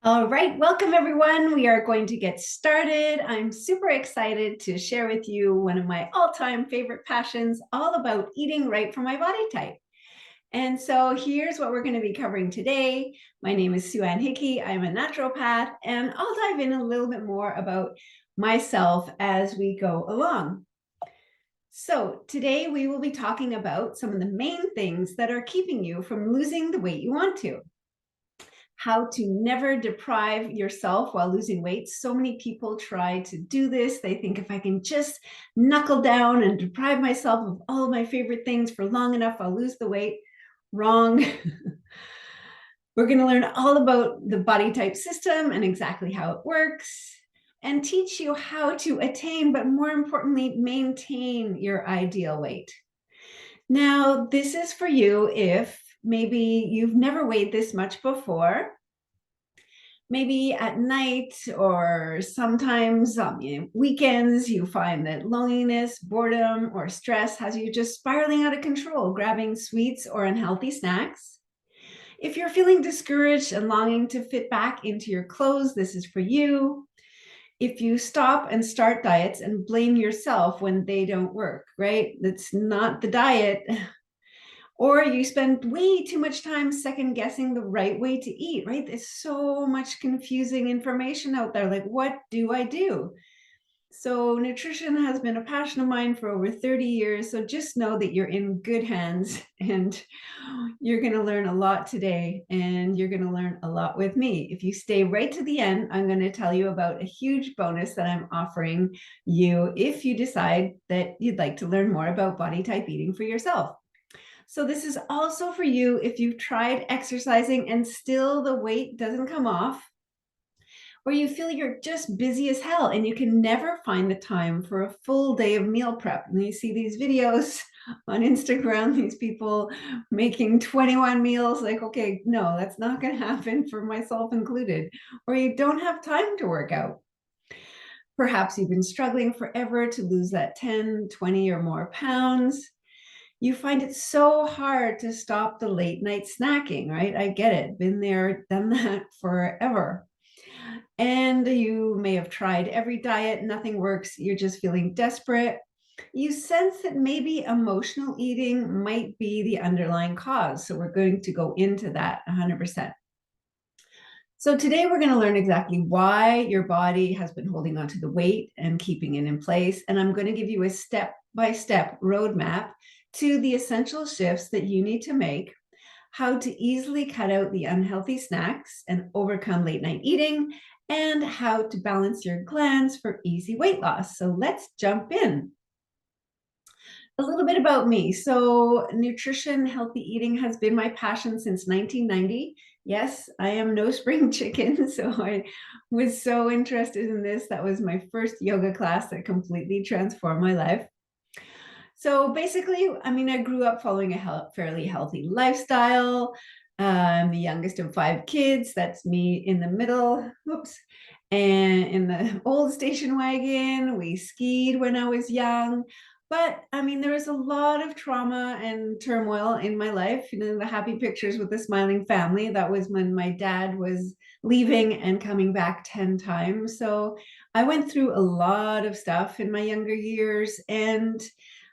All right, welcome everyone. We are going to get started. I'm super excited to share with you one of my all-time favorite passions, all about eating right for my body type. And so here's what we're going to be covering today. My name is Sue Ann Hickey. I'm a naturopath, and I'll dive in a little bit more about myself as we go along. So today we will be talking about some of the main things that are keeping you from losing the weight you want to. How to never deprive yourself while losing weight. So many people try to do this. They think if I can just knuckle down and deprive myself of all of my favorite things for long enough, I'll lose the weight. Wrong. We're going to learn all about the body type system and exactly how it works, and teach you how to attain, but more importantly, maintain your ideal weight. Now, this is for you if maybe you've never weighed this much before. Maybe at night or sometimes on weekends, you find that loneliness, boredom, or stress has you just spiraling out of control, grabbing sweets or unhealthy snacks. If you're feeling discouraged and longing to fit back into your clothes, this is for you. If you stop and start diets and blame yourself when they don't work, right? That's not the diet. Or you spend way too much time second guessing the right way to eat, right? There's so much confusing information out there. Like, what do I do? So nutrition has been a passion of mine for over 30 years. So just know that you're in good hands, and you're going to learn a lot today, and you're going to learn a lot with me. If you stay right to the end, I'm going to tell you about a huge bonus that I'm offering you if you decide that you'd like to learn more about body type eating for yourself. So this is also for you if you've tried exercising and still the weight doesn't come off, or you feel you're just busy as hell and you can never find the time for a full day of meal prep. And you see these videos on Instagram, these people making 21 meals, like, okay, no, that's not going to happen, for myself included. Or you don't have time to work out. Perhaps you've been struggling forever to lose that 10, 20 or more pounds. You find it so hard to stop the late night snacking, right? I get it. Been there, done that forever. And you may have tried every diet, nothing works. You're just feeling desperate. You sense that maybe emotional eating might be the underlying cause. So we're going to go into that 100%. So today we're going to learn exactly why your body has been holding on to the weight and keeping it in place. And I'm going to give you a step-by-step roadmap to the essential shifts that you need to make, how to easily cut out the unhealthy snacks and overcome late night eating, and how to balance your glands for easy weight loss. So let's jump in. A little bit about me. So nutrition, healthy eating has been my passion since 1990. Yes, I am no spring chicken. So I was so interested in this. That was my first yoga class that completely transformed my life. So basically, I mean, I grew up following a fairly healthy lifestyle. I'm the youngest of 5 kids. That's me in the middle. Whoops. And in the old station wagon, we skied when I was young. But I mean, there was a lot of trauma and turmoil in my life. You know, the happy pictures with the smiling family, that was when my dad was leaving and coming back 10 times. So I went through a lot of stuff in my younger years. And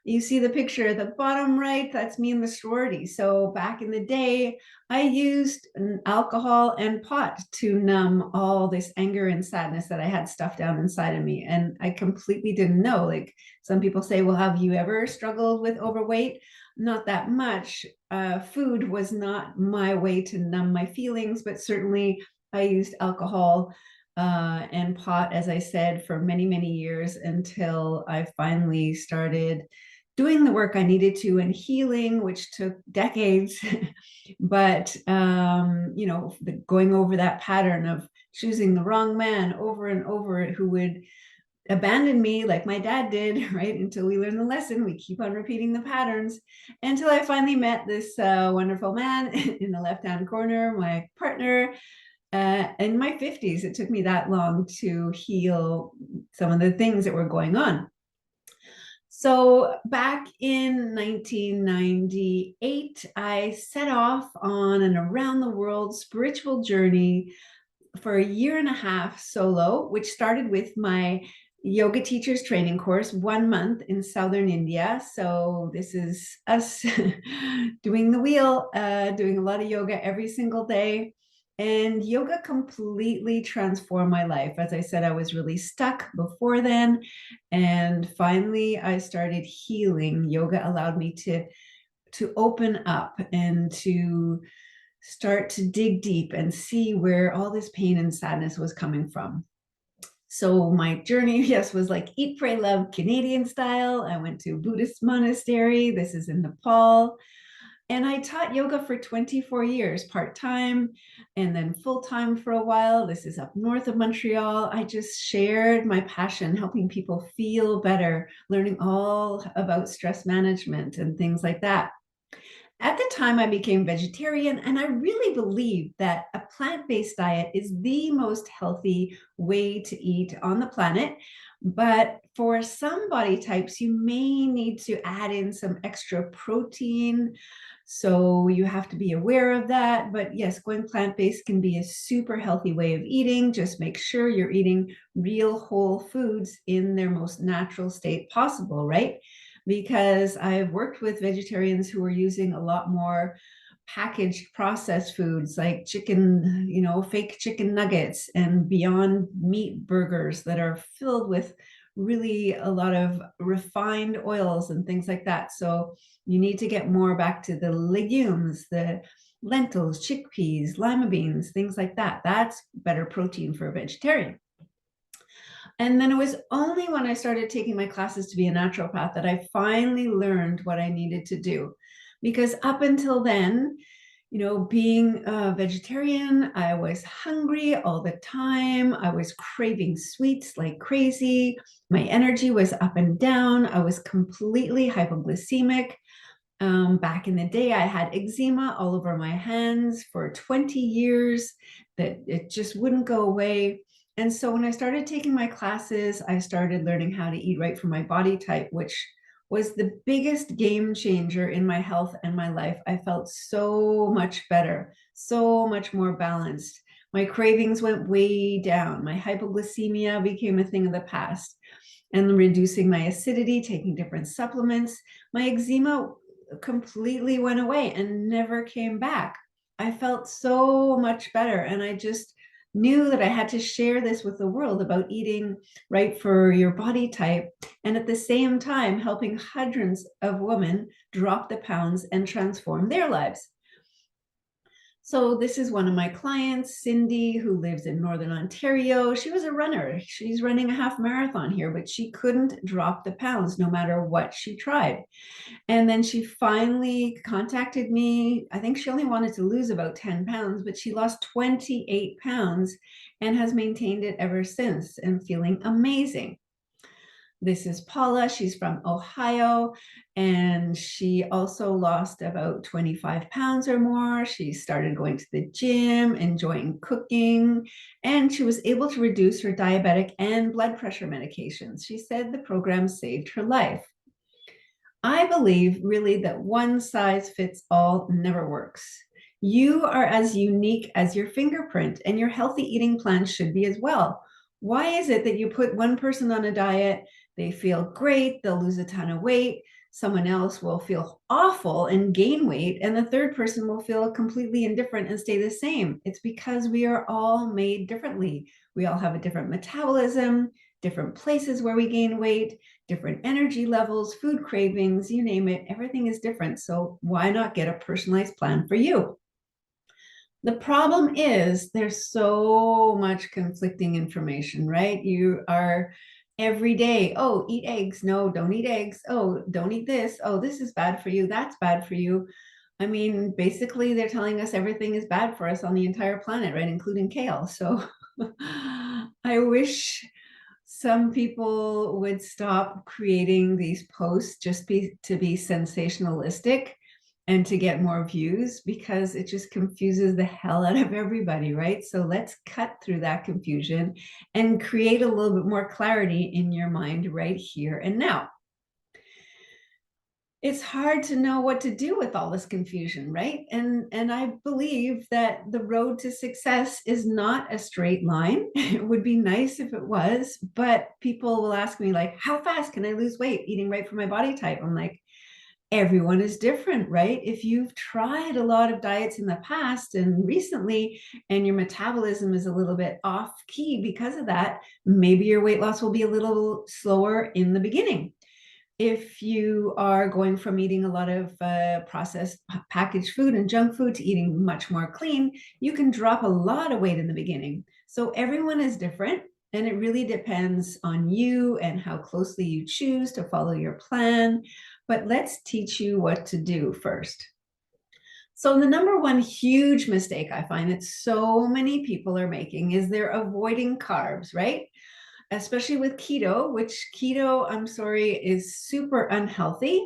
you see the picture at the bottom right, that's me in the sorority. So back in the day, I used alcohol and pot to numb all this anger and sadness that I had stuffed down inside of me. And I completely didn't know. Like, some people say, well, have you ever struggled with overweight? Not that much. Food was not my way to numb my feelings, but certainly I used alcohol and pot, as I said, for many, many years, until I finally started doing the work I needed to and healing, which took decades. But, you know, going over that pattern of choosing the wrong man over and over, who would abandon me like my dad did, right? Until we learn the lesson, we keep on repeating the patterns, until I finally met this wonderful man in the left-hand corner, my partner. In my 50s, it took me that long to heal some of the things that were going on. So back in 1998, I set off on an around the world spiritual journey, for a year and a half solo, which started with my yoga teachers training course, 1 month in southern India. So this is us doing the wheel, doing a lot of yoga every single day. And yoga completely transformed my life. As I said, I was really stuck before then. And finally, I started healing. Yoga allowed me to open up and to start to dig deep and see where all this pain and sadness was coming from. So my journey, yes, was like eat, pray, love, Canadian style. I went to a Buddhist monastery. This is in Nepal. And I taught yoga for 24 years, part-time and then full-time for a while. This is up north of Montreal. I just shared my passion, helping people feel better, learning all about stress management and things like that. At the time, I became vegetarian, and I really believed that a plant-based diet is the most healthy way to eat on the planet. But for some body types, you may need to add in some extra protein. So you have to be aware of that. But yes, going plant-based can be a super healthy way of eating. Just make sure you're eating real whole foods in their most natural state possible, right? Because I've worked with vegetarians who are using a lot more packaged processed foods like chicken, fake chicken nuggets and Beyond Meat burgers that are filled with really a lot of refined oils and things like that. So you need to get more back to the legumes, the lentils, chickpeas, lima beans, things like that. That's better protein for a vegetarian. And then it was only when I started taking my classes to be a naturopath that I finally learned what I needed to do. Because up until then, being a vegetarian, I was hungry all the time. I was craving sweets like crazy. My energy was up and down. I was completely hypoglycemic. Back in the day, I had eczema all over my hands for 20 years that it just wouldn't go away. And so when I started taking my classes, I started learning how to eat right for my body type, which was the biggest game changer in my health and my life. I felt so much better, so much more balanced. My cravings went way down. My hypoglycemia became a thing of the past. And reducing my acidity, taking different supplements, my eczema completely went away and never came back. I felt so much better. And I just knew that I had to share this with the world about eating right for your body type. And at the same time, helping hundreds of women drop the pounds and transform their lives. So this is one of my clients, Cindy, who lives in Northern Ontario. She was a runner. She's running a half marathon here, but she couldn't drop the pounds no matter what she tried. And then she finally contacted me. I think she only wanted to lose about 10 pounds, but she lost 28 pounds and has maintained it ever since and feeling amazing. This is Paula. She's from Ohio, and she also lost about 25 pounds or more. She started going to the gym, enjoying cooking, and she was able to reduce her diabetic and blood pressure medications. She said the program saved her life. I believe really that one size fits all never works. You are as unique as your fingerprint, and your healthy eating plan should be as well. Why is it that you put one person on a diet, they feel great, they'll lose a ton of weight, someone else will feel awful and gain weight, and the third person will feel completely indifferent and stay the same? It's because we are all made differently. We all have a different metabolism, different places where we gain weight, different energy levels, food cravings, you name it, everything is different. So why not get a personalized plan for you? The problem is there's so much conflicting information, right? You are every day, oh, eat eggs. No, don't eat eggs. Oh, don't eat this. Oh, this is bad for you. That's bad for you. I mean, basically, they're telling us everything is bad for us on the entire planet, right? Including kale. So I wish some people would stop creating these posts just to be sensationalistic and to get more views, because it just confuses the hell out of everybody, right? So let's cut through that confusion and create a little bit more clarity in your mind right here and now. it's hard to know what to do with all this confusion, right? And I believe that the road to success is not a straight line. It would be nice if it was, but people will ask me like, how fast can I lose weight eating right for my body type? I'm like, everyone is different, right? If you've tried a lot of diets in the past and recently, and your metabolism is a little bit off key because of that, maybe your weight loss will be a little slower in the beginning. If you are going from eating a lot of processed packaged food and junk food to eating much more clean, you can drop a lot of weight in the beginning. So everyone is different, and it really depends on you and how closely you choose to follow your plan. But let's teach you what to do first. So the number one huge mistake I find that so many people are making is they're avoiding carbs, right? Especially with keto, which keto, I'm sorry, is super unhealthy.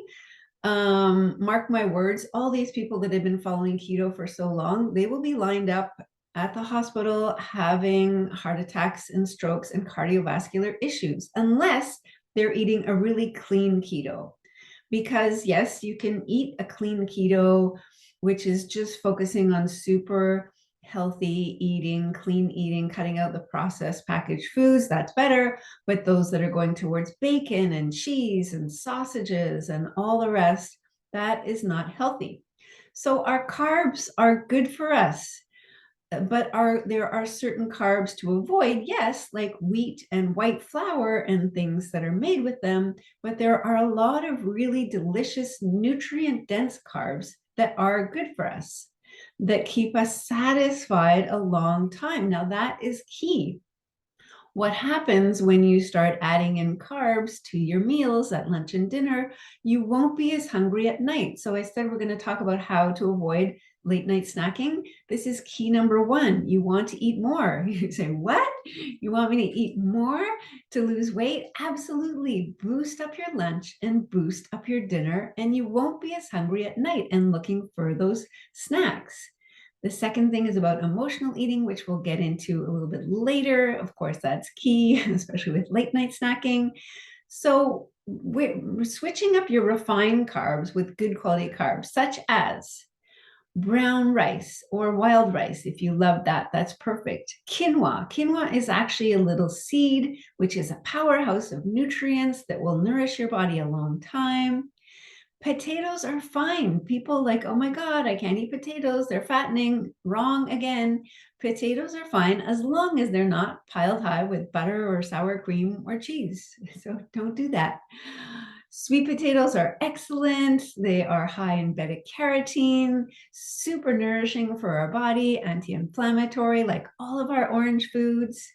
Mark my words, all these people that have been following keto for so long, they will be lined up at the hospital having heart attacks and strokes and cardiovascular issues, unless they're eating a really clean keto. Because yes, you can eat a clean keto, which is just focusing on super healthy eating, clean eating, cutting out the processed packaged foods, that's better. But those that are going towards bacon and cheese and sausages and all the rest, that is not healthy. So our carbs are good for us, but there are certain carbs to avoid, yes, like wheat and white flour and things that are made with them, but there are a lot of really delicious nutrient dense carbs that are good for us, that keep us satisfied a long time. Now that is key. What happens when you start adding in carbs to your meals at lunch and dinner? You won't be as hungry at night. So I said we're going to talk about how to avoid late night snacking. This is key number one. You want to eat more. You say, what? You want me to eat more to lose weight? Absolutely. Boost up your lunch and boost up your dinner, and you won't be as hungry at night and looking for those snacks. The second thing is about emotional eating, which we'll get into a little bit later. Of course, that's key, especially with late night snacking. So we're switching up your refined carbs with good quality carbs, such as brown rice or wild rice. If you love that, that's perfect. Quinoa. Quinoa is actually a little seed, which is a powerhouse of nutrients that will nourish your body a long time. Potatoes are fine. People like, oh my God, I can't eat potatoes. They're fattening. Wrong again. Potatoes are fine as long as they're not piled high with butter or sour cream or cheese. So don't do that. Sweet potatoes are excellent. They are high in beta carotene, super nourishing for our body, anti-inflammatory, like all of our orange foods.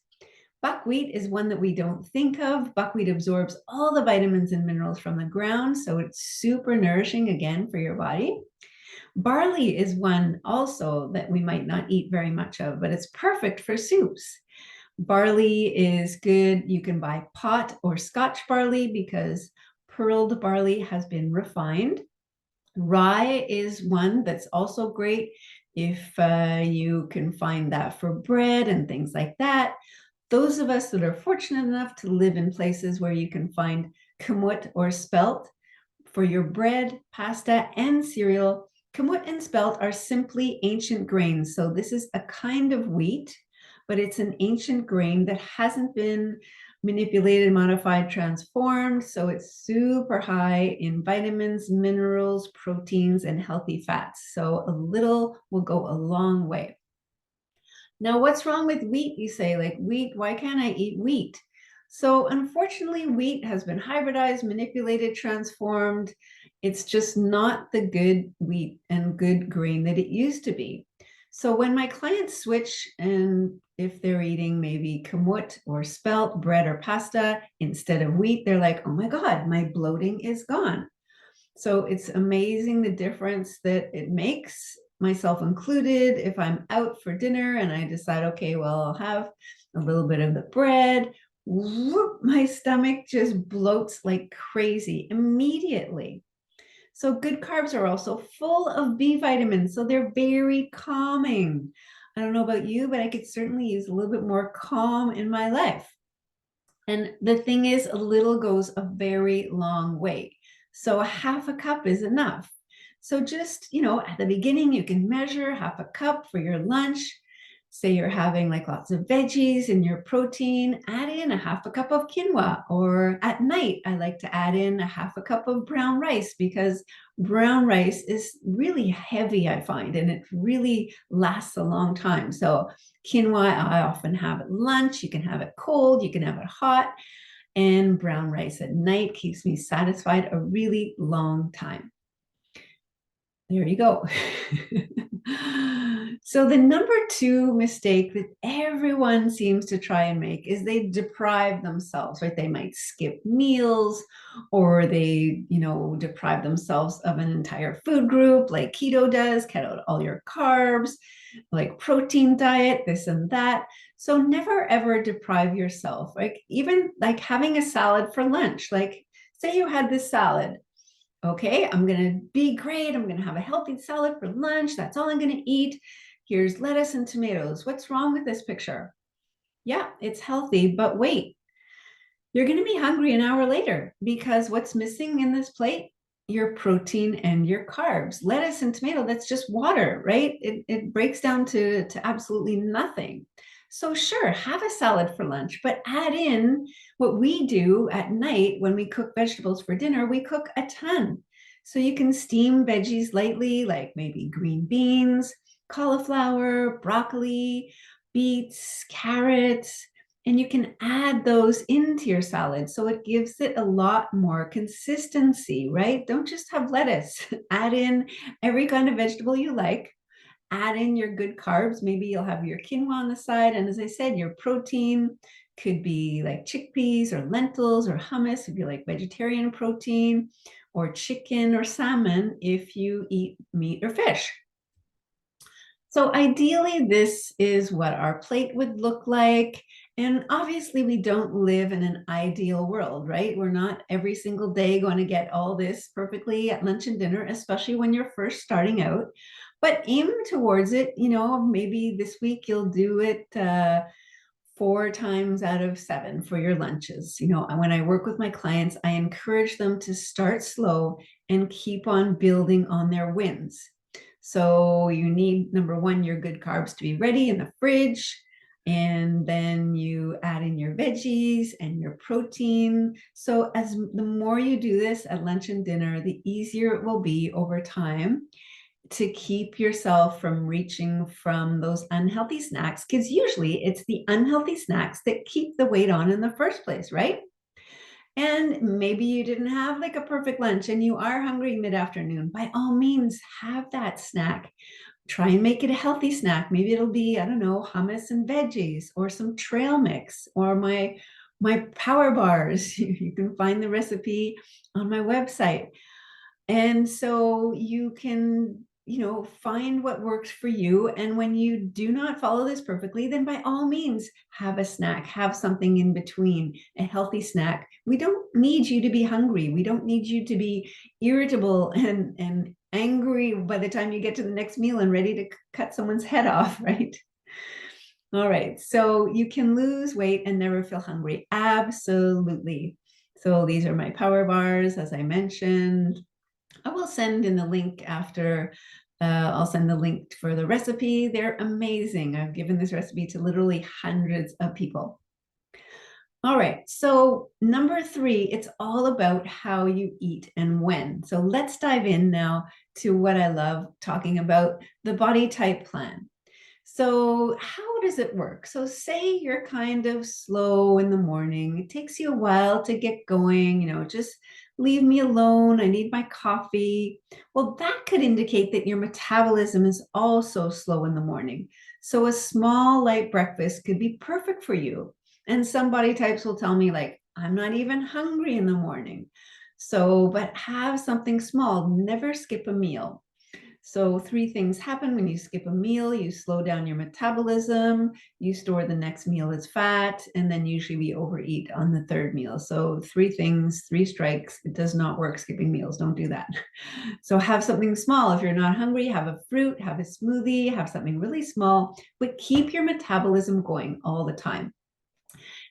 Buckwheat is one that we don't think of. Buckwheat absorbs all the vitamins and minerals from the ground, so it's super nourishing again for your body. Barley is one also that we might not eat very much of, but it's perfect for soups. Barley is good. You can buy pot or Scotch barley because pearled barley has been refined. Rye is one that's also great if you can find that for bread and things like that. Those of us that are fortunate enough to live in places where you can find kamut or spelt for your bread, pasta, and cereal, kamut and spelt are simply ancient grains. So this is a kind of wheat, but it's an ancient grain that hasn't been manipulated, modified, transformed. So it's super high in vitamins, minerals, proteins, and healthy fats. So a little will go a long way. Now, what's wrong with wheat? You say, like, wheat, why can't I eat wheat? So, unfortunately, wheat has been hybridized, manipulated, transformed. It's just not the good wheat and good grain that it used to be. So, when my clients switch, and if they're eating maybe kamut or spelt bread or pasta instead of wheat, they're like, oh my God, my bloating is gone. So it's amazing the difference that it makes, myself included. If I'm out for dinner and I decide, okay, well, I'll have a little bit of the bread, whoop, my stomach just bloats like crazy immediately. So good carbs are also full of B vitamins, so they're very calming. I don't know about you, but I could certainly use a little bit more calm in my life. And the thing is, a little goes a very long way. So a half a cup is enough. So just, at the beginning, you can measure half a cup for your lunch. Say you're having like lots of veggies and your protein, add in a half a cup of quinoa. Or at night, I like to add in a half a cup of brown rice because brown rice is really heavy, I find, and it really lasts a long time. So quinoa, I often have at lunch. You can have it cold, you can have it hot. And brown rice at night keeps me satisfied a really long time. There you go. So the number two mistake that everyone seems to try and make is they deprive themselves, right? They might skip meals, or they, deprive themselves of an entire food group like keto does, cut out all your carbs, like protein diet, this and that. So never ever deprive yourself. Like even like having a salad for lunch, like say you had this salad. Okay, I'm going to be great. I'm going to have a healthy salad for lunch. That's all I'm going to eat. Here's lettuce and tomatoes. What's wrong with this picture? Yeah, it's healthy, but wait, you're going to be hungry an hour later because what's missing in this plate? Your protein and your carbs. Lettuce and tomato, that's just water, right? It breaks down to absolutely nothing. So sure, have a salad for lunch, but add in what we do at night when we cook vegetables for dinner, we cook a ton. So you can steam veggies lightly, like maybe green beans, cauliflower, broccoli, beets, carrots, and you can add those into your salad. So it gives it a lot more consistency, right? Don't just have lettuce. Add in every kind of vegetable you like. Add in your good carbs. Maybe you'll have your quinoa on the side. And as I said, your protein could be like chickpeas or lentils or hummus if you like vegetarian protein, or chicken or salmon if you eat meat or fish. So ideally, this is what our plate would look like. And obviously, we don't live in an ideal world, right? We're not every single day going to get all this perfectly at lunch and dinner, especially when you're first starting out. But aim towards it. Maybe this week you'll do it 4 times out of 7 for your lunches. When I work with my clients, I encourage them to start slow and keep on building on their wins. So you need, number one, your good carbs to be ready in the fridge. And then you add in your veggies and your protein. So as the more you do this at lunch and dinner, the easier it will be over time to keep yourself from reaching from those unhealthy snacks, because usually it's the unhealthy snacks that keep the weight on in the first place, right? And maybe you didn't have like a perfect lunch and you are hungry mid-afternoon. By all means, have that snack. Try and make it a healthy snack. Maybe it'll be, I don't know, hummus and veggies, or some trail mix, or my power bars. You can find the recipe on my website. And so you can, find what works for you. And when you do not follow this perfectly, then by all means, have a snack, have something in between, a healthy snack. We don't need you to be hungry. We don't need you to be irritable and angry by the time you get to the next meal and ready to cut someone's head off, right? All right. So you can lose weight and never feel hungry. Absolutely. So these are my power bars, as I mentioned. I will send in the link after. I'll send the link for the recipe. They're amazing. I've given this recipe to literally hundreds of people. All right, so number 3, it's all about how you eat and when. So let's dive in now to what I love talking about, the body type plan. So how does it work? So say you're kind of slow in the morning. It takes you a while to get going, just leave me alone. I need my coffee. Well, that could indicate that your metabolism is also slow in the morning. So a small light breakfast could be perfect for you. And some body types will tell me like, I'm not even hungry in the morning. So, but have something small, never skip a meal. So 3 things happen when you skip a meal. You slow down your metabolism, you store the next meal as fat, and then usually we overeat on the 3rd meal. So 3 things, 3 strikes. It does not work skipping meals. Don't do that. So have something small. If you're not hungry, have a fruit, have a smoothie, have something really small, but keep your metabolism going all the time.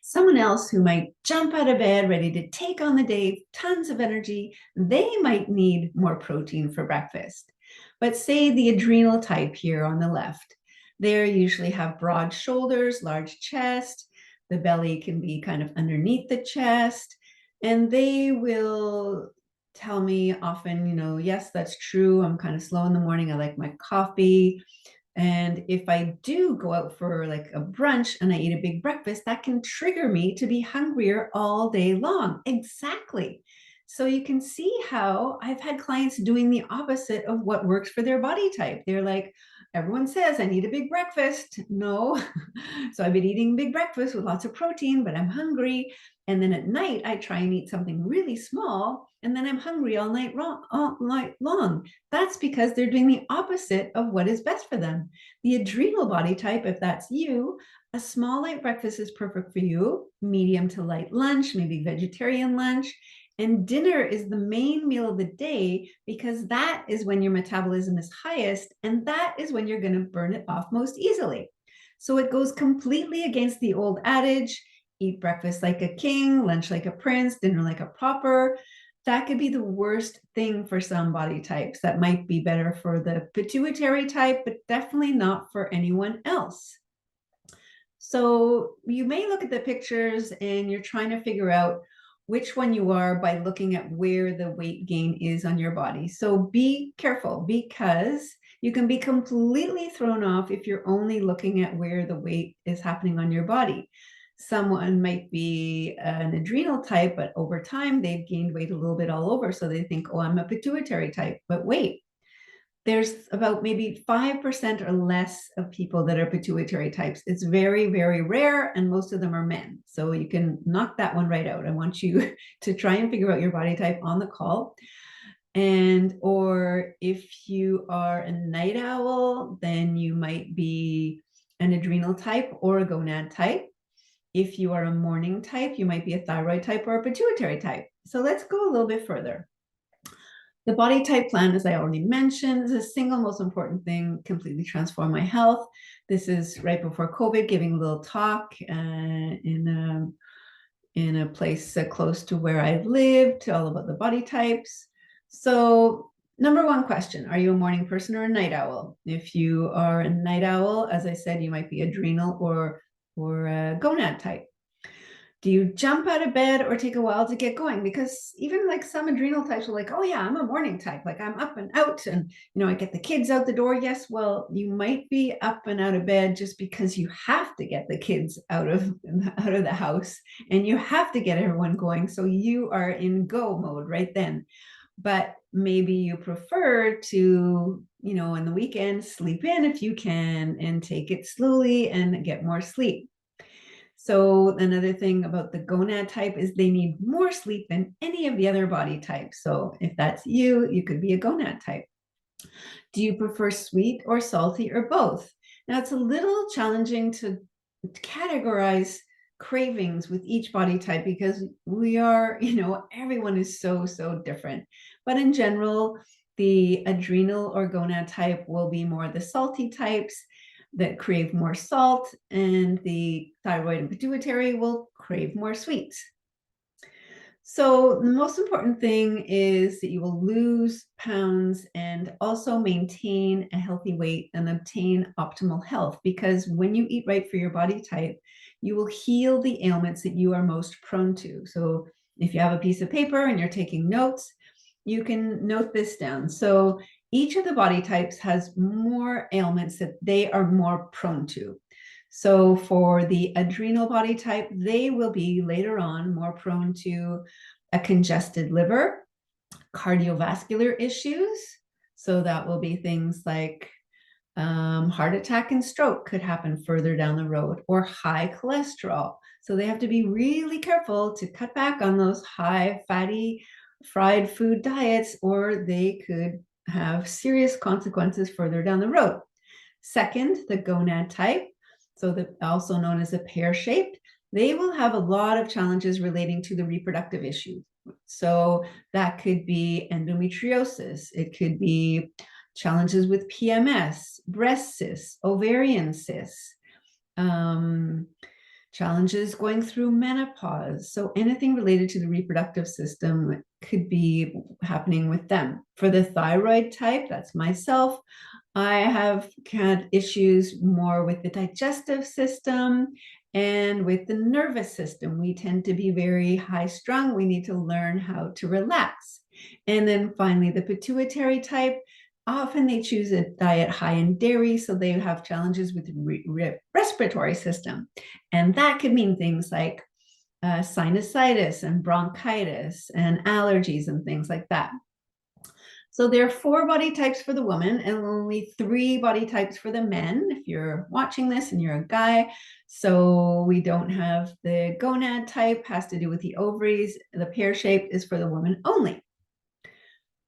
Someone else who might jump out of bed ready to take on the day, tons of energy, they might need more protein for breakfast. But say the adrenal type here on the left, they usually have broad shoulders, large chest, the belly can be kind of underneath the chest, and they will tell me often, yes, that's true. I'm kind of slow in the morning. I like my coffee. And if I do go out for like a brunch and I eat a big breakfast, that can trigger me to be hungrier all day long. Exactly. So you can see how I've had clients doing the opposite of what works for their body type. They're like, everyone says I need a big breakfast. No. So I've been eating big breakfast with lots of protein, but I'm hungry. And then at night, I try and eat something really small, and then I'm hungry all night long. That's because they're doing the opposite of what is best for them. The adrenal body type, if that's you, a small light breakfast is perfect for you, medium to light lunch, maybe vegetarian lunch. And dinner is the main meal of the day because that is when your metabolism is highest, and that is when you're going to burn it off most easily. So it goes completely against the old adage, eat breakfast like a king, lunch like a prince, dinner like a pauper. That could be the worst thing for some body types. That might be better for the pituitary type, but definitely not for anyone else. So you may look at the pictures and you're trying to figure out which one you are by looking at where the weight gain is on your body. So be careful, because you can be completely thrown off if you're only looking at where the weight is happening on your body. Someone might be an adrenal type, but over time they've gained weight a little bit all over. So they think, oh, I'm a pituitary type. But wait, there's about maybe 5% or less of people that are pituitary types. It's very, very rare, and most of them are men. So you can knock that one right out. I want you to try and figure out your body type on the call. And or if you are a night owl, then you might be an adrenal type or a gonad type. If you are a morning type, you might be a thyroid type or a pituitary type. So let's go a little bit further. The body type plan, as I already mentioned, is the single most important thing, completely transform my health. This is right before COVID, giving a little talk in a place close to where I've lived, all about the body types. So number one question, are you a morning person or a night owl? If you are a night owl, as I said, you might be adrenal or a gonad type. Do you jump out of bed or take a while to get going? Because even like some adrenal types are like, oh yeah, I'm a morning type. Like I'm up and out and, I get the kids out the door. Yes, well, you might be up and out of bed just because you have to get the kids out of the house and you have to get everyone going. So you are in go mode right then. But maybe you prefer to, in the weekend, sleep in if you can and take it slowly and get more sleep. So another thing about the gonad type is they need more sleep than any of the other body types. So if that's you, you could be a gonad type. Do you prefer sweet or salty or both? Now it's a little challenging to categorize cravings with each body type because we are, everyone is so, so different. But in general, the adrenal or gonad type will be more the salty types that crave more salt, and the thyroid and pituitary will crave more sweets. So the most important thing is that you will lose pounds and also maintain a healthy weight and obtain optimal health, because when you eat right for your body type, you will heal the ailments that you are most prone to. So if you have a piece of paper and you're taking notes, you can note this down. So each of the body types has more ailments that they are more prone to. So for the adrenal body type, they will be later on more prone to a congested liver, cardiovascular issues. So that will be things like heart attack and stroke could happen further down the road, or high cholesterol. So they have to be really careful to cut back on those high fatty fried food diets, or they could have serious consequences further down the road. Second, the gonad type, so also known as a pear-shaped, they will have a lot of challenges relating to the reproductive issues. So that could be endometriosis. It could be challenges with PMS, breast cysts, ovarian cysts, challenges going through menopause. So anything related to the reproductive system could be happening with them. For the thyroid type, that's myself, I have had issues more with the digestive system and with the nervous system. We tend to be very high strung. We need to learn how to relax. And then finally, the pituitary type, often they choose a diet high in dairy, so they have challenges with respiratory system. And that could mean things like sinusitis and bronchitis and allergies and things like that. So there are 4 body types for the woman and only 3 body types for the men, if you're watching this and you're a guy. So we don't have the gonad type, has to do with the ovaries. The pear shape is for the woman only.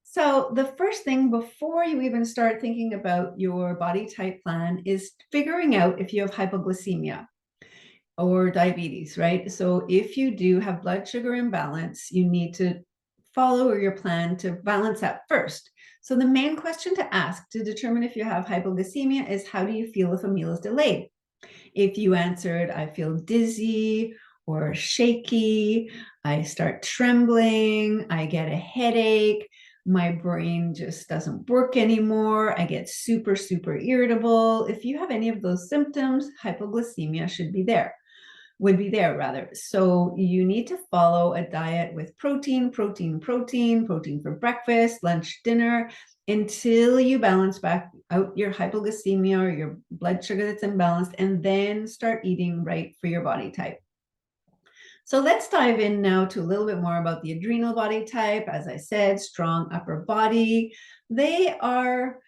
So the first thing before you even start thinking about your body type plan is figuring out if you have hypoglycemia or diabetes, right? So if you do have blood sugar imbalance, you need to follow your plan to balance that first. So the main question to ask to determine if you have hypoglycemia is, how do you feel if a meal is delayed? If you answered, I feel dizzy or shaky, I start trembling, I get a headache, my brain just doesn't work anymore, I get super, super irritable. If you have any of those symptoms, hypoglycemia would be there rather. So you need to follow a diet with protein for breakfast, lunch, dinner, until you balance back out your hypoglycemia or your blood sugar that's imbalanced, and then start eating right for your body type. So let's dive in now to a little bit more about the adrenal body type. As I said, strong upper body. They are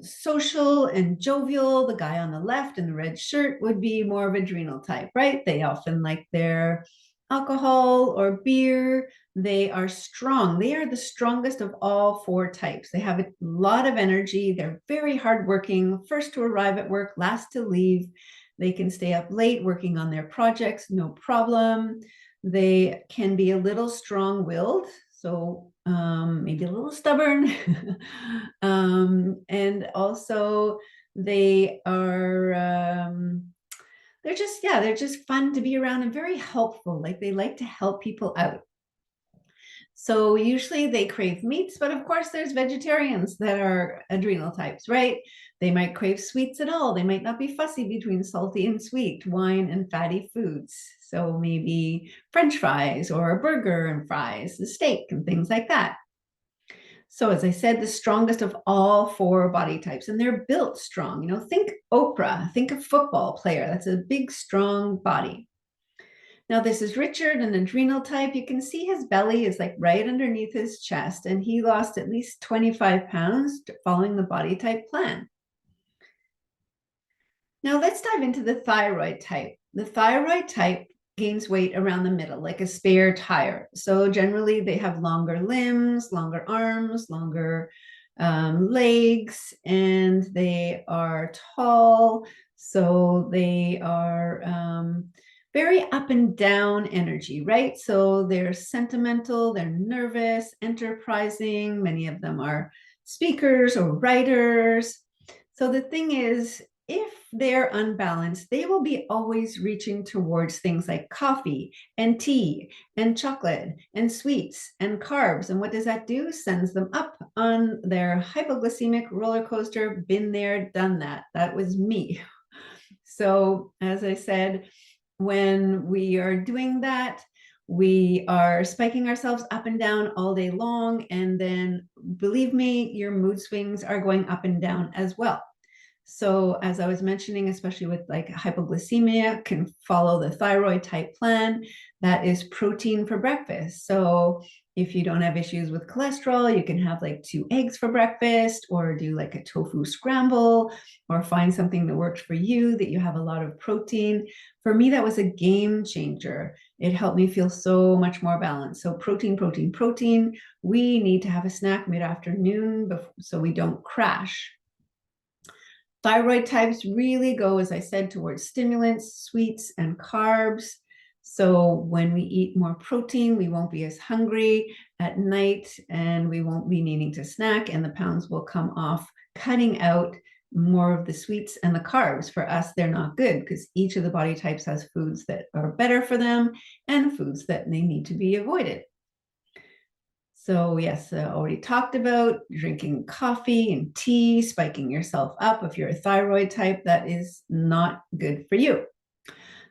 social and jovial. The guy on the left in the red shirt would be more of adrenal type, right? They often like their alcohol or beer. They are strong. They are the strongest of all 4 types. They have a lot of energy. They're very hardworking, first to arrive at work, last to leave. They can stay up late working on their projects, no problem. They can be a little strong-willed, so maybe a little stubborn. And also they are, they're just fun to be around and very helpful. Like, they like to help people out. So usually they crave meats, but of course there's vegetarians that are adrenal types, right? They might crave sweets at all. They might not be fussy between salty and sweet, wine and fatty foods. So maybe French fries or a burger and fries, a steak and things like that. So as I said, the strongest of all 4 body types, and they're built strong. Think Oprah, think a football player. That's a big, strong body. Now, this is Richard, an adrenal type. You can see his belly is like right underneath his chest, and he lost at least 25 pounds following the body type plan. Now, let's dive into the thyroid type. The thyroid type gains weight around the middle, like a spare tire. So generally, they have longer limbs, longer arms, longer legs, and they are tall. So they are very up and down energy, right? So they're sentimental, they're nervous, enterprising. Many of them are speakers or writers. So the thing is, if they're unbalanced, they will be always reaching towards things like coffee and tea and chocolate and sweets and carbs. And what does that do? Sends them up on their hypoglycemic roller coaster. Been there, done that. That was me. So as I said, when we are doing that, we are spiking ourselves up and down all day long. And then, believe me, your mood swings are going up and down as well. So as I was mentioning, especially with like hypoglycemia, can follow the thyroid type plan. That is protein for breakfast. So if you don't have issues with cholesterol, you can have like 2 eggs for breakfast, or do like a tofu scramble, or find something that works for you, that you have a lot of protein. For me, that was a game changer. It helped me feel so much more balanced. So protein. We need to have a snack mid-afternoon so we don't crash. Thyroid types really go, as I said, towards stimulants, sweets, and carbs. So when we eat more protein, we won't be as hungry at night, and we won't be needing to snack, and the pounds will come off, cutting out more of the sweets and the carbs. For us, they're not good because each of the body types has foods that are better for them and foods that they need to be avoided. So yes, I already talked about drinking coffee and tea, spiking yourself up. If you're a thyroid type, that is not good for you.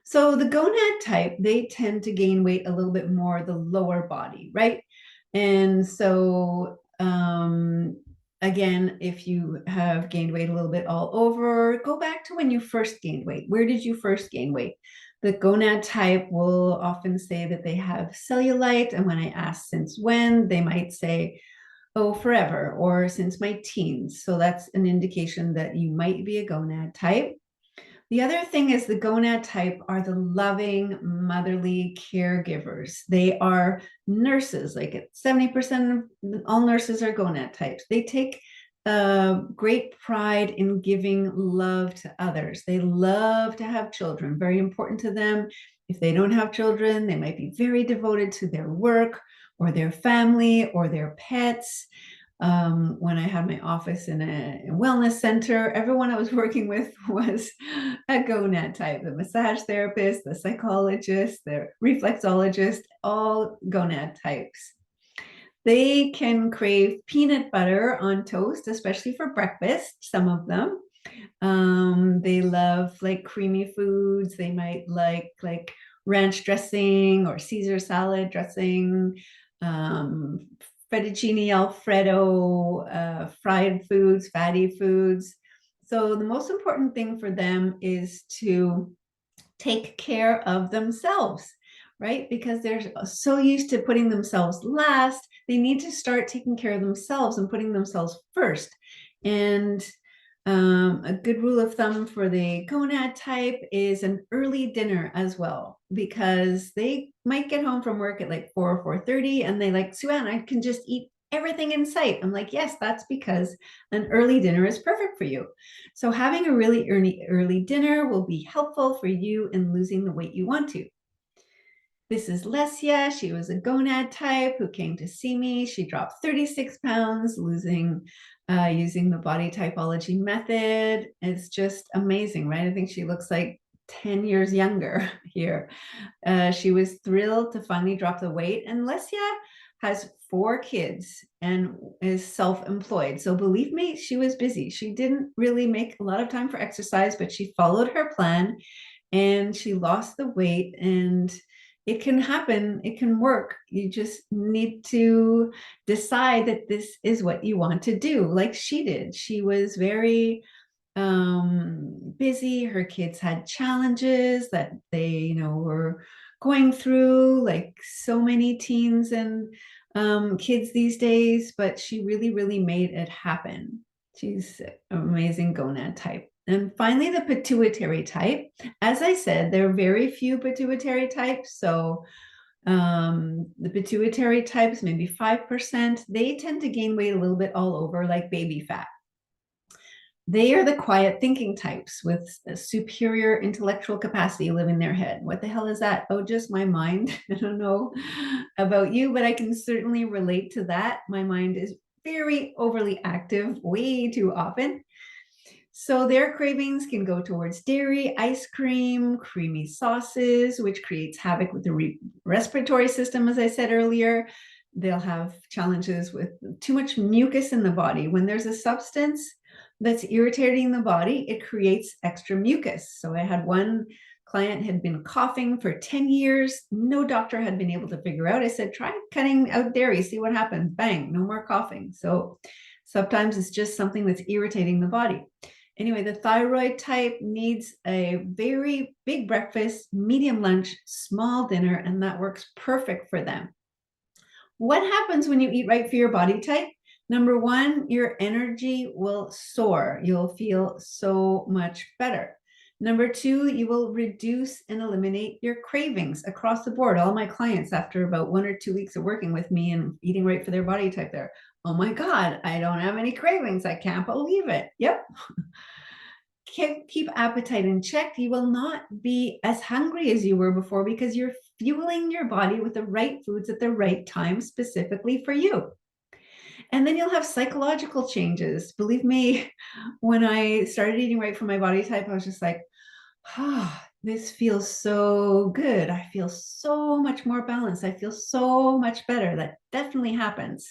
So the gonad type, they tend to gain weight a little bit more the lower body, right? And so again, if you have gained weight a little bit all over, go back to when you first gained weight. Where did you first gain weight? The gonad type will often say that they have cellulite. And when I ask since when, they might say, oh, forever, or since my teens. So that's an indication that you might be a gonad type. The other thing is the gonad type are the loving, motherly caregivers. They are nurses, like 70% of all nurses are gonad types. They take great pride in giving love to others. They love to have children, very important to them. If they don't have children, they might be very devoted to their work or their family or their pets. When I had my office in a wellness center, everyone I was working with was a gonad type, the massage therapist, the psychologist, the reflexologist, all gonad types. They can crave peanut butter on toast, especially for breakfast, some of them. They love like creamy foods. They might like ranch dressing or Caesar salad dressing, fettuccine alfredo, fried foods, fatty foods. So the most important thing for them is to take care of themselves, right? Because they're so used to putting themselves last, they need to start taking care of themselves and putting themselves first. And a good rule of thumb for the gonad type is an early dinner as well, because they might get home from work at like 4 or 4:30 and they like, Sue Ann, I can just eat everything in sight. I'm like, yes, that's because an early dinner is perfect for you. So having a really early dinner will be helpful for you in losing the weight you want to. This is Lesia. She was a gonad type who came to see me. She dropped 36 pounds, using the body typology method. It's just amazing, right? I think she looks like 10 years younger here. She was thrilled to finally drop the weight. And Lesia has 4 kids and is self-employed. So believe me, she was busy. She didn't really make a lot of time for exercise, but she followed her plan and she lost the weight. And it can happen. It can work. You just need to decide that this is what you want to do, like she did. She was very busy. Her kids had challenges that they, were going through, like so many teens and kids these days, but she really, really made it happen. She's an amazing gonad type. And finally, the pituitary type. As I said, there are very few pituitary types. So the pituitary types, maybe 5%, they tend to gain weight a little bit all over, like baby fat. They are the quiet thinking types with a superior intellectual capacity live in their head. What the hell is that? Oh, just my mind. I don't know about you, but I can certainly relate to that. My mind is very overly active way too often. So their cravings can go towards dairy, ice cream, creamy sauces, which creates havoc with the respiratory system, as I said earlier. They'll have challenges with too much mucus in the body. When there's a substance that's irritating the body, it creates extra mucus. So I had one client had been coughing for 10 years. No doctor had been able to figure out. I said, try cutting out dairy, see what happens. Bang, no more coughing. So sometimes it's just something that's irritating the body. Anyway, the thyroid type needs a very big breakfast, medium lunch, small dinner, and that works perfect for them. What happens when you eat right for your body type? Number one, your energy will soar. You'll feel so much better. Number two, you will reduce and eliminate your cravings across the board. All my clients, after about 1 or 2 weeks of working with me and eating right for their body type, they're, oh my God, I don't have any cravings. I can't believe it. Yep. Keep appetite in check. You will not be as hungry as you were before because you're fueling your body with the right foods at the right time, specifically for you. And then you'll have psychological changes. Believe me, when I started eating right for my body type, I was just like, ah, this feels so good. I feel so much more balanced. I feel so much better. That definitely happens.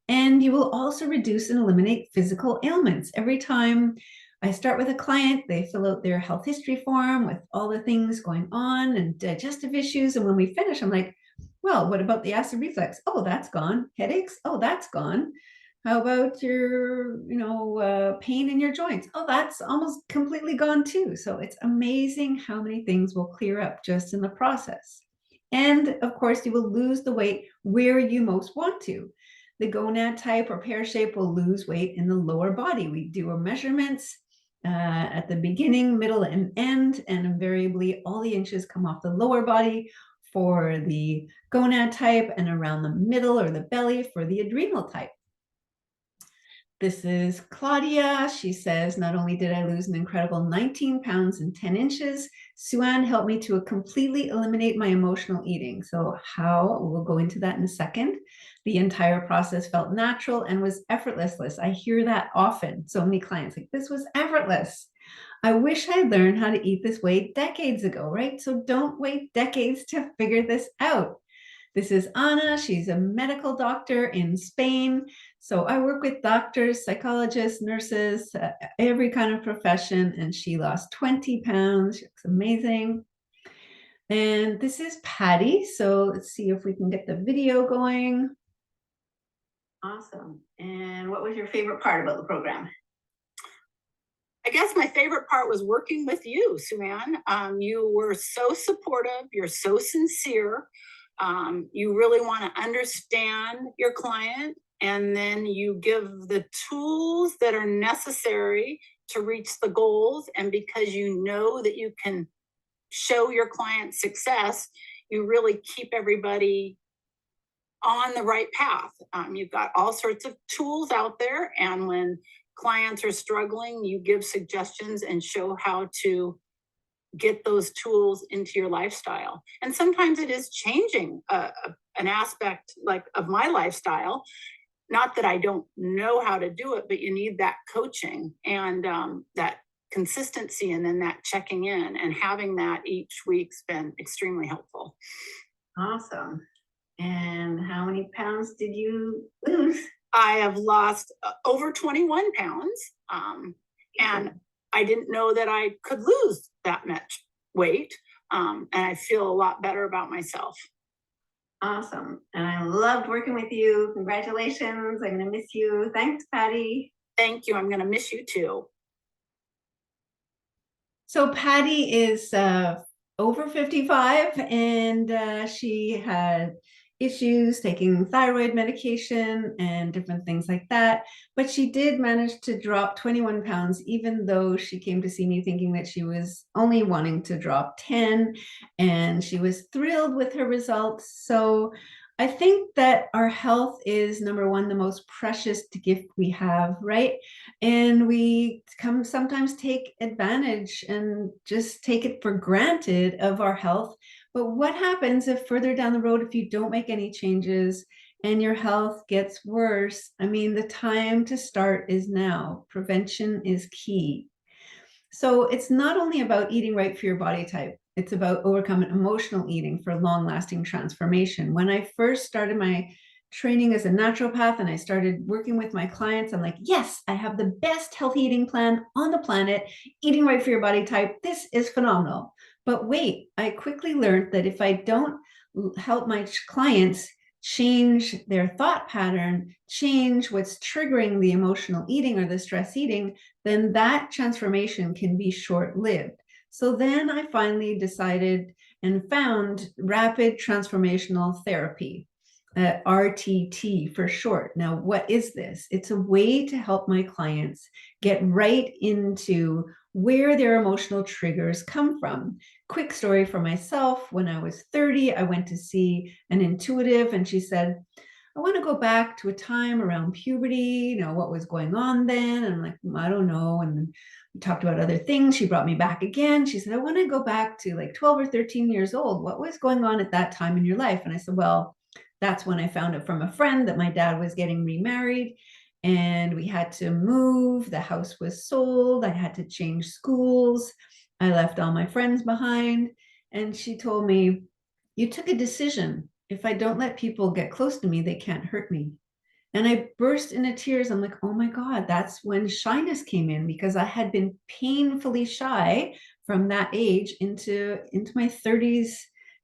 And you will also reduce and eliminate physical ailments. Every time I start with a client, they fill out their health history form with all the things going on and digestive issues. And when we finish, I'm like, well, what about the acid reflux? Oh, that's gone. Headaches? Oh, that's gone. How about your, pain in your joints? Oh, that's almost completely gone too. So it's amazing how many things will clear up just in the process. And of course, you will lose the weight where you most want to. The gonad type or pear shape will lose weight in the lower body. We do our measurements at the beginning, middle, and end, and invariably all the inches come off the lower body for the gonad type and around the middle or the belly for the adrenal type. This is Claudia. She says, not only did I lose an incredible 19 pounds and 10 inches, Sue-Ann helped me to completely eliminate my emotional eating. So how? We'll go into that in a second. The entire process felt natural and was effortless. I hear that often. So many clients like, this was effortless. I wish I learned how to eat this way decades ago, right? So don't wait decades to figure this out. This is Anna. She's a medical doctor in Spain. So I work with doctors, psychologists, nurses, every kind of profession, and she lost 20 pounds. She looks amazing. And this is Patty. So let's see if we can get the video going. Awesome. And what was your favorite part about the program? I guess my favorite part was working with you, Sue-Ann. You were so supportive. You're so sincere. You really want to understand your client, and then you give the tools that are necessary to reach the goals. And because you know that you can show your client success, you really keep everybody on the right path. You've got all sorts of tools out there, and when clients are struggling, you give suggestions and show how to get those tools into your lifestyle. And sometimes it is changing an aspect like of my lifestyle. Not that I don't know how to do it, but you need that coaching and that consistency, and then that checking in, and having that each week's been extremely helpful. Awesome. And how many pounds did you lose? I have lost over 21 pounds. And I didn't know that I could lose that much weight. And I feel a lot better about myself. Awesome. And I loved working with you. Congratulations. I'm going to miss you. Thanks, Patty. Thank you. I'm going to miss you too. So Patty is over 55, and she had issues taking thyroid medication and different things like that. But she did manage to drop 21 pounds, even though she came to see me thinking that she was only wanting to drop 10, and she was thrilled with her results. So I think that our health is, number one, the most precious gift we have, right? And we sometimes take advantage and just take it for granted of our health. But what happens if further down the road, if you don't make any changes and your health gets worse? I mean, the time to start is now. Prevention is key. So it's not only about eating right for your body type, it's about overcoming emotional eating for long-lasting transformation. When I first started my training as a naturopath and I started working with my clients, I'm like, yes, I have the best healthy eating plan on the planet, eating right for your body type. This is phenomenal. But wait, I quickly learned that if I don't help my clients change their thought pattern, change what's triggering the emotional eating or the stress eating, then that transformation can be short-lived. So then I finally decided and found rapid transformational therapy, RTT for short. Now, what is this? It's a way to help my clients get right into where their emotional triggers come from. Quick story for myself. When I was 30, I went to see an intuitive, and she said, I want to go back to a time around puberty, what was going on then. And I'm like, I don't know. And we talked about other things. She brought me back again. She said, I want to go back to like 12 or 13 years old. What was going on at that time in your life? And I said, well, That's when I found out from a friend that my dad was getting remarried and we had to move. The house was sold. I had to change schools. I left all my friends behind. And she told me, "You took a decision. If I don't let people get close to me, they can't hurt me." And I burst into tears. I'm like, oh my God, that's when shyness came in, because I had been painfully shy from that age into my 30s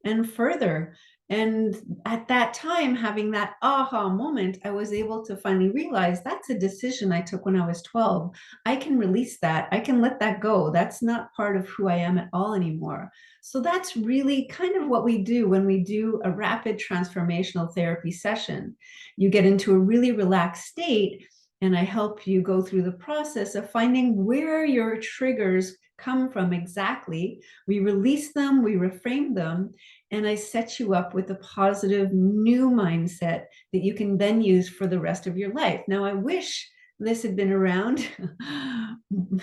and further. And at that time, having that aha moment, I was able to finally realize that's a decision I took when I was 12. I can release that. I can let that go. That's not part of who I am at all anymore. So that's really kind of what we do when we do a rapid transformational therapy session. You get into a really relaxed state, and I help you go through the process of finding where your triggers come from exactly. We release them, we reframe them, and I set you up with a positive new mindset that you can then use for the rest of your life. Now, I wish this had been around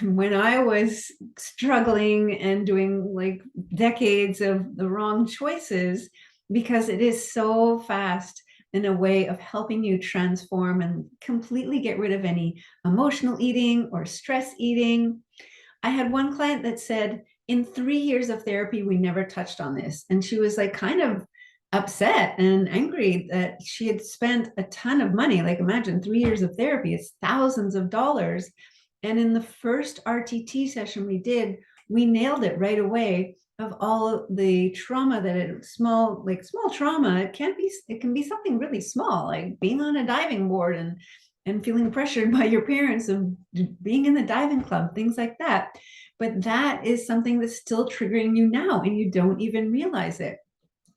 when I was struggling and doing like decades of the wrong choices, because it is so fast in a way of helping you transform and completely get rid of any emotional eating or stress eating. I had one client that said, in 3 years of therapy, we never touched on this. And she was like kind of upset and angry that she had spent a ton of money. Like, imagine 3 years of therapy, it's thousands of dollars. And in the first RTT session we did, we nailed it right away of all the trauma that small trauma. It can be something really small, like being on a diving board and feeling pressured by your parents of being in the diving club, things like that. But that is something that's still triggering you now, and you don't even realize it.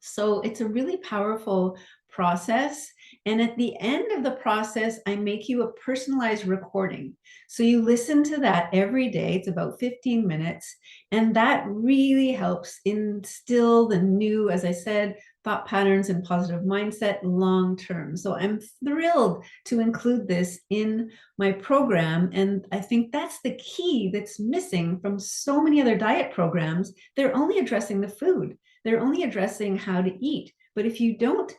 So it's a really powerful process. And at the end of the process, I make you a personalized recording. So you listen to that every day. It's about 15 minutes. And that really helps instill the new, as I said, thought patterns and positive mindset long term. So I'm thrilled to include this in my program. And I think that's the key that's missing from so many other diet programs. They're only addressing the food. They're only addressing how to eat. But if you don't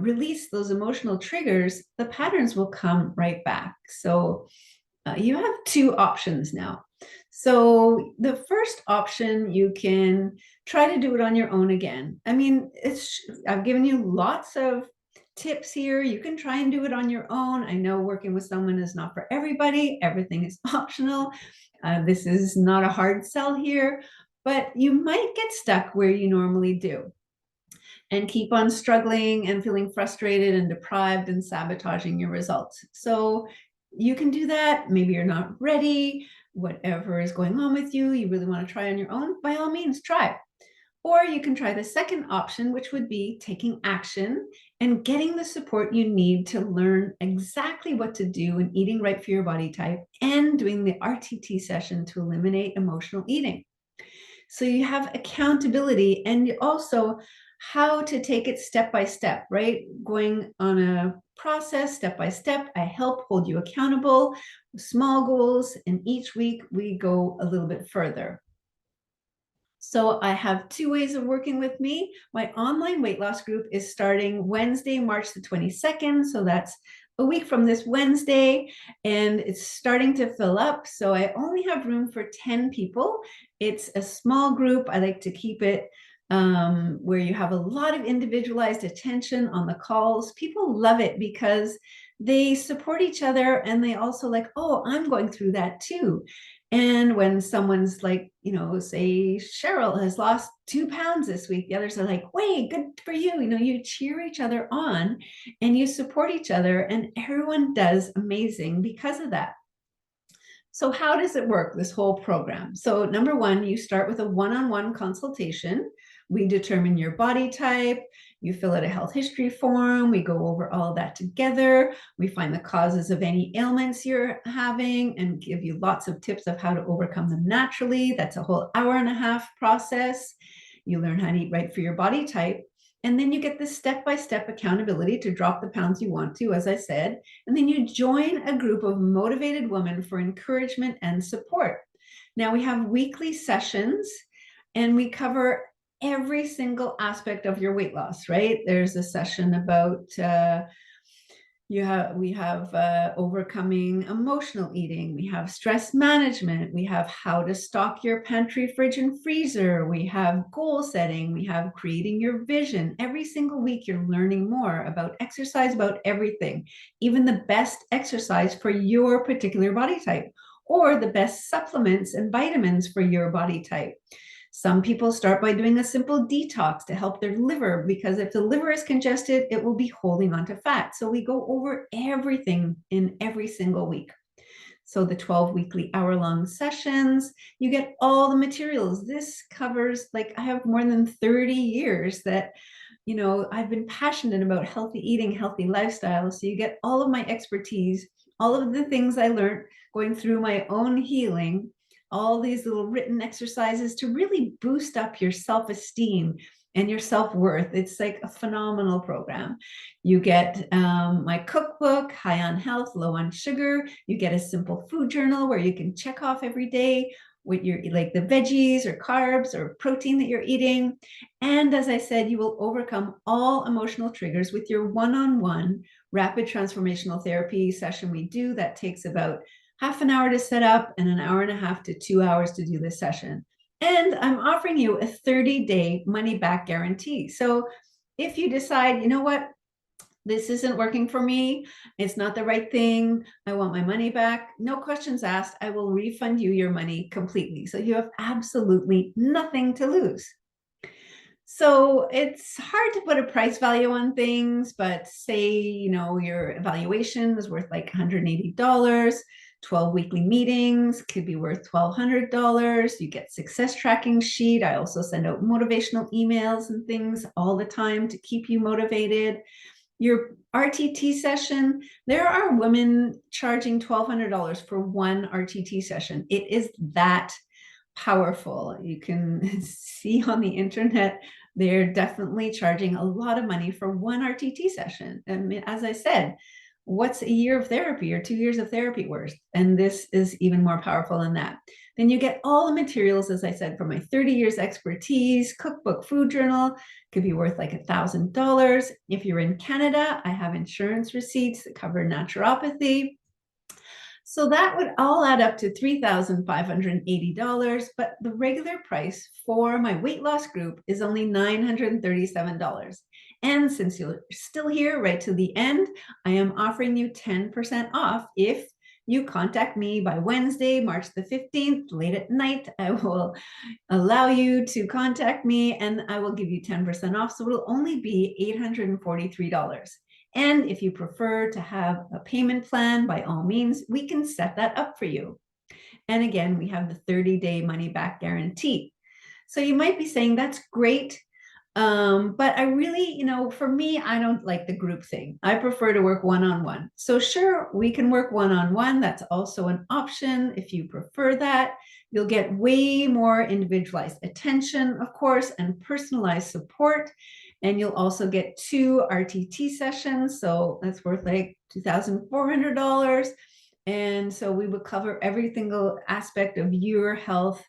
release those emotional triggers, the patterns will come right back. So you have two options now. So the first option, you can try to do it on your own again. I mean, I've given you lots of tips here. You can try and do it on your own. I know working with someone is not for everybody. Everything is optional. This is not a hard sell here, but you might get stuck where you normally do and keep on struggling and feeling frustrated and deprived and sabotaging your results. So you can do that. Maybe you're not ready, whatever is going on with you, you really want to try on your own, by all means, try. Or you can try the second option, which would be taking action and getting the support you need to learn exactly what to do and eating right for your body type, and doing the RTT session to eliminate emotional eating. So you have accountability, and also how to take it step by step, right? Going on a process step by step. I help hold you accountable, small goals, and each week we go a little bit further. So I have two ways of working with me. My online weight loss group is starting Wednesday, March the 22nd. So that's a week from this Wednesday, and it's starting to fill up. So I only have room for 10 people. It's a small group. I like to keep it where you have a lot of individualized attention on the calls. People love it because they support each other, and they also like, oh, I'm going through that too. And when someone's like, say Cheryl has lost 2 pounds this week, the others are like, way, good for you. You cheer each other on and you support each other, and everyone does amazing because of that. So how does it work, this whole program? So number one, you start with a one-on-one consultation. We determine your body type. You fill out a health history form. We go over all of that together. We find the causes of any ailments you're having and give you lots of tips of how to overcome them naturally. That's a whole hour-and-a-half process. You learn how to eat right for your body type. And then you get the step-by-step accountability to drop the pounds you want to, as I said. And then you join a group of motivated women for encouragement and support. Now we have weekly sessions, and we cover every single aspect of your weight loss, right? There's a session about we have overcoming emotional eating, we have stress management, we have how to stock your pantry, fridge, and freezer, we have goal setting, we have creating your vision. Every single week you're learning more about exercise, about everything, even the best exercise for your particular body type, or the best supplements and vitamins for your body type. Some people start by doing a simple detox to help their liver, because if the liver is congested, it will be holding on to fat. So we go over everything in every single week. So the 12 weekly hour-long sessions, you get all the materials. This covers, like, I have more than 30 years that, I've been passionate about healthy eating, healthy lifestyle. So you get all of my expertise, all of the things I learned going through my own healing, all these little written exercises to really boost up your self-esteem and your self-worth. It's like a phenomenal program. You get my cookbook, High on Health, Low on Sugar. You get a simple food journal where you can check off every day what you're, like, the veggies or carbs or protein that you're eating. And as I said, you will overcome all emotional triggers with your one-on-one rapid transformational therapy session we do that takes about half an hour to set up and an hour and a half to 2 hours to do this session. And I'm offering you a 30-day money back guarantee. So if you decide, you know what, this isn't working for me, it's not the right thing, I want my money back, no questions asked, I will refund you your money completely. So you have absolutely nothing to lose. So it's hard to put a price value on things, but say, your evaluation is worth like $180. 12 weekly meetings could be worth $1,200. You get success tracking sheet. I also send out motivational emails and things all the time to keep you motivated. Your RTT session, there are women charging $1,200 for one RTT session. It is that powerful. You can see on the internet, they're definitely charging a lot of money for one RTT session. And as I said, what's a year of therapy or 2 years of therapy worth? And this is even more powerful than that. Then you get all the materials, as I said, from my 30 years expertise, cookbook, food journal, could be worth like $1,000. If you're in Canada, I have insurance receipts that cover naturopathy. So that would all add up to $3,580, but the regular price for my weight loss group is only $937. And since you're still here right to the end, I am offering you 10% off if you contact me by Wednesday, March the 15th, late at night. I will allow you to contact me and I will give you 10% off. So it'll only be $843. And if you prefer to have a payment plan, by all means, we can set that up for you. And again, we have the 30-day money back guarantee. So you might be saying, that's great. But I really, for me, I don't like the group thing. I prefer to work one-on-one. So sure, we can work one-on-one. That's also an option if you prefer that. You'll get way more individualized attention, of course, and personalized support. And you'll also get 2 RTT sessions. So that's worth like $2,400. And so we would cover every single aspect of your health.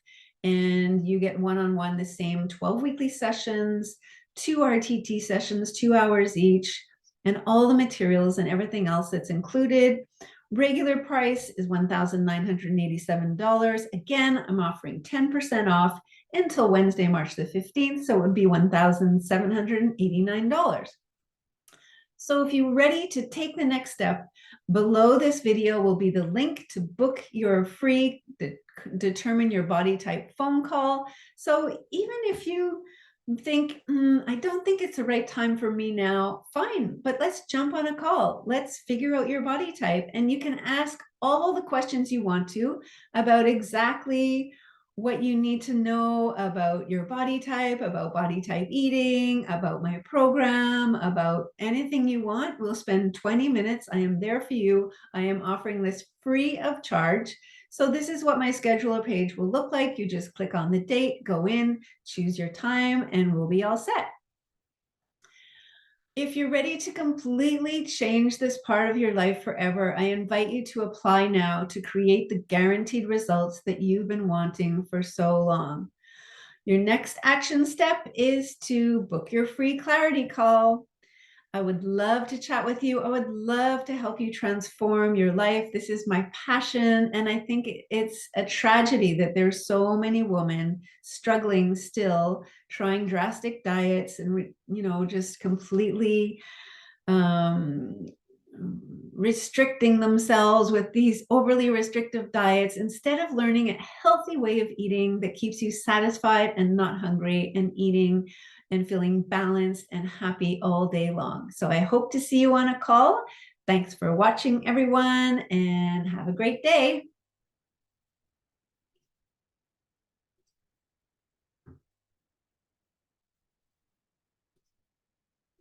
And you get one-on-one the same 12 weekly sessions, 2 RTT sessions, 2 hours each, and all the materials and everything else that's included. Regular price is $1,987. Again, I'm offering 10% off until Wednesday, March the 15th. So it would be $1,789. So if you're ready to take the next step, below this video will be the link to book your free determine your body type phone call. So even if you think, I don't think it's the right time for me now, fine, but let's jump on a call. Let's figure out your body type. And you can ask all the questions you want to about exactly what you need to know about your body type eating, about my program, about anything you want. We'll spend 20 minutes. I am there for you. I am offering this free of charge. So this is what my scheduler page will look like. You just click on the date, go in, choose your time, and we'll be all set. If you're ready to completely change this part of your life forever, I invite you to apply now to create the guaranteed results that you've been wanting for so long. Your next action step is to book your free clarity call. I would love to chat with you. I would love to help you transform your life. This is my passion. And I think it's a tragedy that there's so many women struggling still, trying drastic diets and, just completely restricting themselves with these overly restrictive diets instead of learning a healthy way of eating that keeps you satisfied and not hungry and eating and feeling balanced and happy all day long. So I hope to see you on a call. Thanks for watching, everyone, and have a great day.